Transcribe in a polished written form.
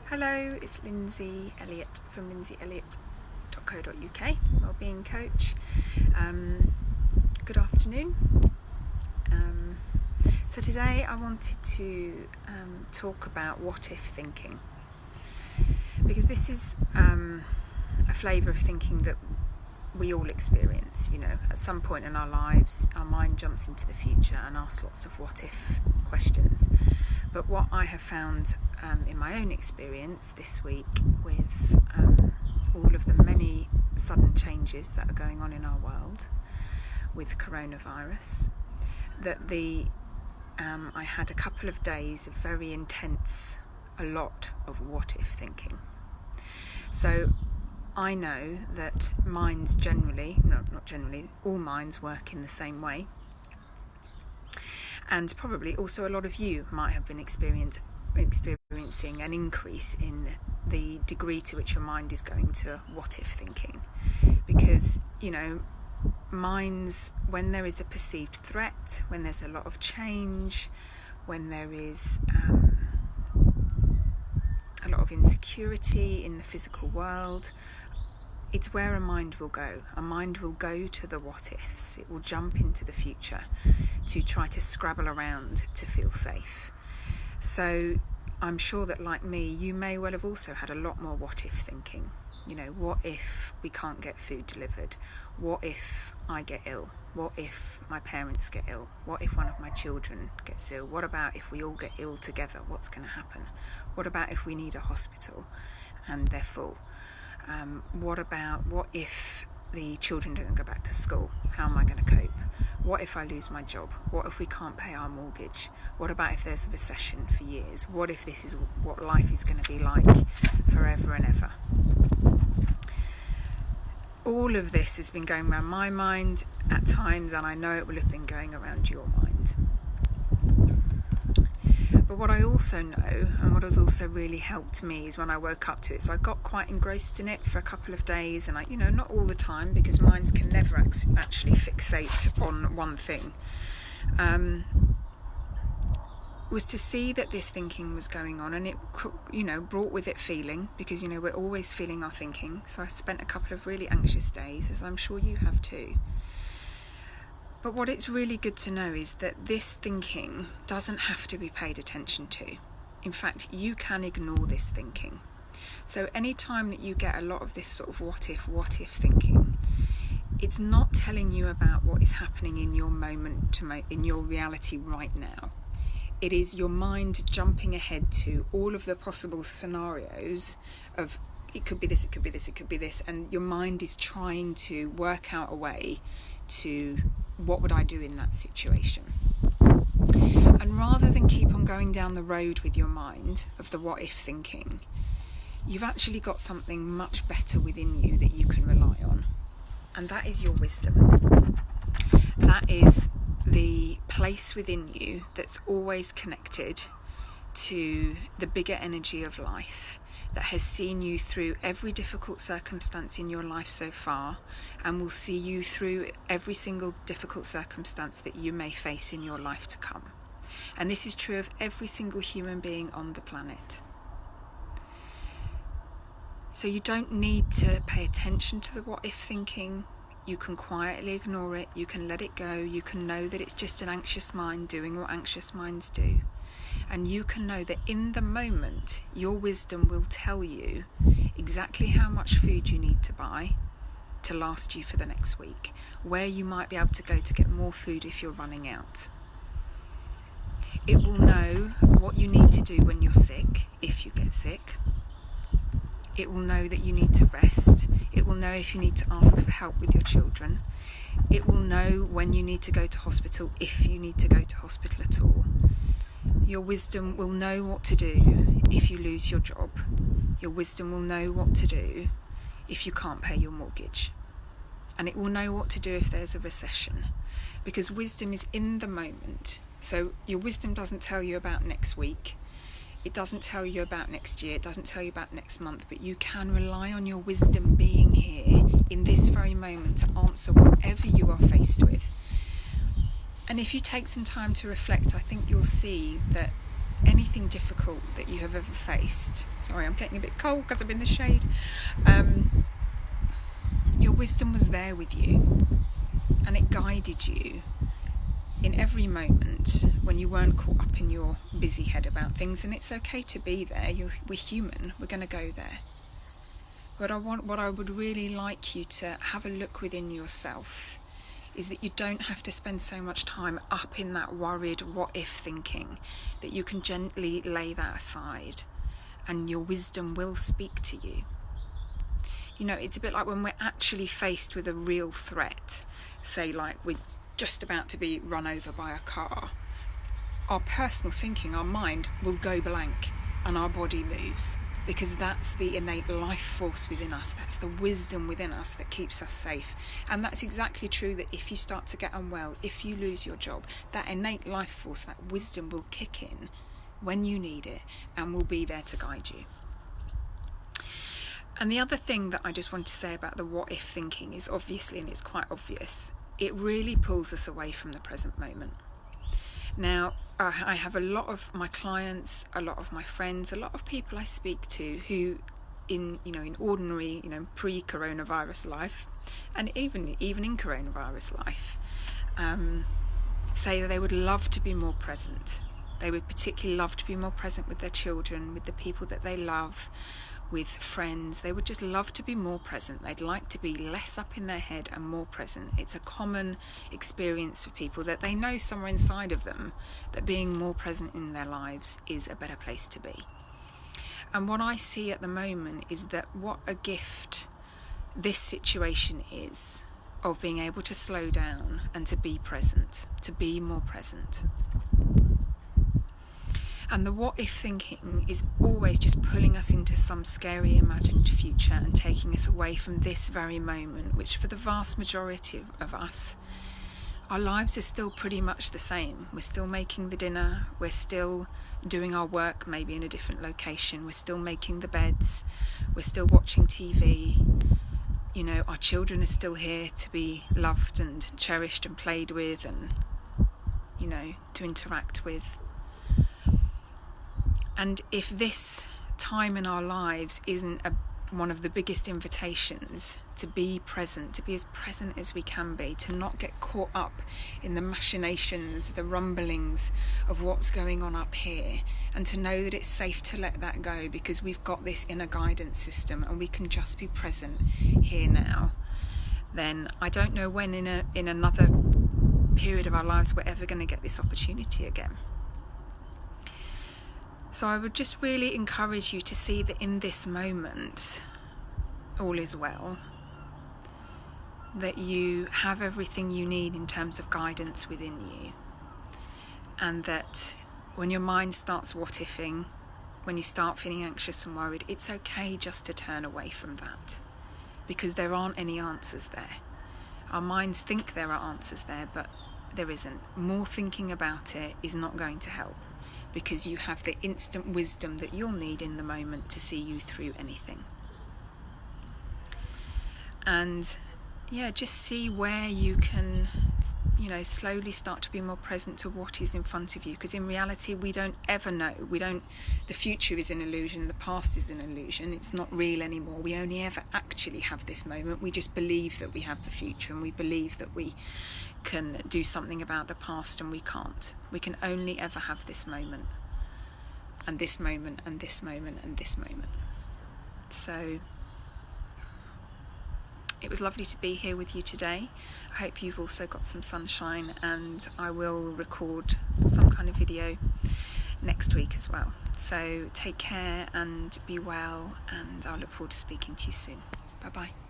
Hello, it's Lindsay Elliott from lindsayelliott.co.uk, wellbeing coach. Good afternoon. So today I wanted to talk about what if thinking, because this is a flavour of thinking that we all experience. At some point in our lives, our mind jumps into the future and asks lots of what if questions. But what I have found in my own experience this week with all of the many sudden changes that are going on in our world with coronavirus, that I had a couple of days of very intense, a lot of what if thinking. So I know that minds generally, not generally, all minds work in the same way. And probably also a lot of you might have been experiencing an increase in the degree to which your mind is going to what if thinking. Because, minds, when there is a perceived threat, when there's a lot of change, when there is a lot of insecurity in the physical world, it's where a mind will go. A mind will go to the what ifs. It will jump into the future to try to scrabble around to feel safe. So I'm sure that, like me, you may well have also had a lot more what if thinking. What if we can't get food delivered? What if I get ill? What if my parents get ill? What if one of my children gets ill? What about if we all get ill together? What's going to happen? What about if we need a hospital and they're full? What if the children don't go back to school? How am I going to cope? What if I lose my job? What if we can't pay our mortgage? What about if there's a recession for years? What if this is what life is going to be like forever and ever? All of this has been going around my mind at times, and I know it will have been going around your mind. But what I also know, and what has also really helped me, is when I woke up to it. So I got quite engrossed in it for a couple of days, and not all the time, because minds can never actually fixate on one thing. Was to see that this thinking was going on, and it, brought with it feeling, because, we're always feeling our thinking. So I spent a couple of really anxious days, as I'm sure you have too. But what it's really good to know is that this thinking doesn't have to be paid attention to. In fact, you can ignore this thinking. So any time that you get a lot of this sort of what if thinking, it's not telling you about what is happening in your moment, in your reality right now. It is your mind jumping ahead to all of the possible scenarios of it could be this, it could be this, it could be this, and your mind is trying to work out a way to what would I do in that situation. And rather than keep on going down the road with your mind of the what if thinking, you've actually got something much better within you that you can rely on, and that is your wisdom. That is the place within you that's always connected to the bigger energy of life, that has seen you through every difficult circumstance in your life so far, and will see you through every single difficult circumstance that you may face in your life to come. And this is true of every single human being on the planet. So you don't need to pay attention to the what if thinking. You can quietly ignore it, you can let it go, you can know that it's just an anxious mind doing what anxious minds do. And you can know that in the moment, your wisdom will tell you exactly how much food you need to buy to last you for the next week, where you might be able to go to get more food if you're running out. It will know what you need to do when you're sick, if you get sick. It will know that you need to rest. It will know if you need to ask for help with your children. It will know when you need to go to hospital, if you need to go to hospital at all. Your wisdom will know what to do if you lose your job. Your wisdom will know what to do if you can't pay your mortgage. And it will know what to do if there's a recession, because wisdom is in the moment. So your wisdom doesn't tell you about next week. It doesn't tell you about next year, it doesn't tell you about next month, but you can rely on your wisdom being here in this very moment to answer whatever you are faced with. And if you take some time to reflect, I think you'll see that anything difficult that you have ever faced, sorry, I'm getting a bit cold because I'm in the shade, your wisdom was there with you, and it guided you in every moment when you weren't caught up in your busy head about things. And it's okay to be there. We're human, we're going to go there. But what I would really like you to have a look within yourself is that you don't have to spend so much time up in that worried what if thinking, that you can gently lay that aside and your wisdom will speak to you. You know, it's a bit like when we're actually faced with a real threat, say like we're just about to be run over by a car, our personal thinking, our mind will go blank and our body moves, because that's the innate life force within us, that's the wisdom within us that keeps us safe. And that's exactly true, that if you start to get unwell, if you lose your job, that innate life force, that wisdom will kick in when you need it and will be there to guide you. And the other thing that I just want to say about the what if thinking is, obviously, and it's quite obvious, it really pulls us away from the present moment. Now, I have a lot of my clients, a lot of my friends, a lot of people I speak to who in ordinary, pre-coronavirus life, and even in coronavirus life, say that they would love to be more present. They would particularly love to be more present with their children, with the people that they love, with friends. They would just love to be more present. They'd like to be less up in their head and more present. It's a common experience for people that they know somewhere inside of them that being more present in their lives is a better place to be. And what I see at the moment is that what a gift this situation is of being able to slow down and to be present, to be more present. And the what if thinking is always just pulling us into some scary imagined future and taking us away from this very moment, which for the vast majority of us, our lives are still pretty much the same. We're still making the dinner, we're still doing our work maybe in a different location, we're still making the beds, we're still watching TV. Our children are still here to be loved and cherished and played with and, to interact with. And if this time in our lives isn't one of the biggest invitations to be present, to be as present as we can be, to not get caught up in the machinations, the rumblings of what's going on up here, and to know that it's safe to let that go because we've got this inner guidance system and we can just be present here now, then I don't know when in another period of our lives we're ever going to get this opportunity again. So I would just really encourage you to see that in this moment, all is well, that you have everything you need in terms of guidance within you, and that when your mind starts what-ifing, when you start feeling anxious and worried, it's okay just to turn away from that, because there aren't any answers there. Our minds think there are answers there, but there isn't. More thinking about it is not going to help, because you have the instant wisdom that you'll need in the moment to see you through anything. And just see where you can, slowly start to be more present to what is in front of you, because in reality we don't ever know. The future is an illusion, the past is an illusion, it's not real anymore. We only ever actually have this moment. We just believe that we have the future, and we believe that we can do something about the past, and we can't. We can only ever have this moment, and this moment, and this moment, and this moment. So it was lovely to be here with you today. I hope you've also got some sunshine, and I will record some kind of video next week as well. So take care and be well, and I'll look forward to speaking to you soon. Bye bye.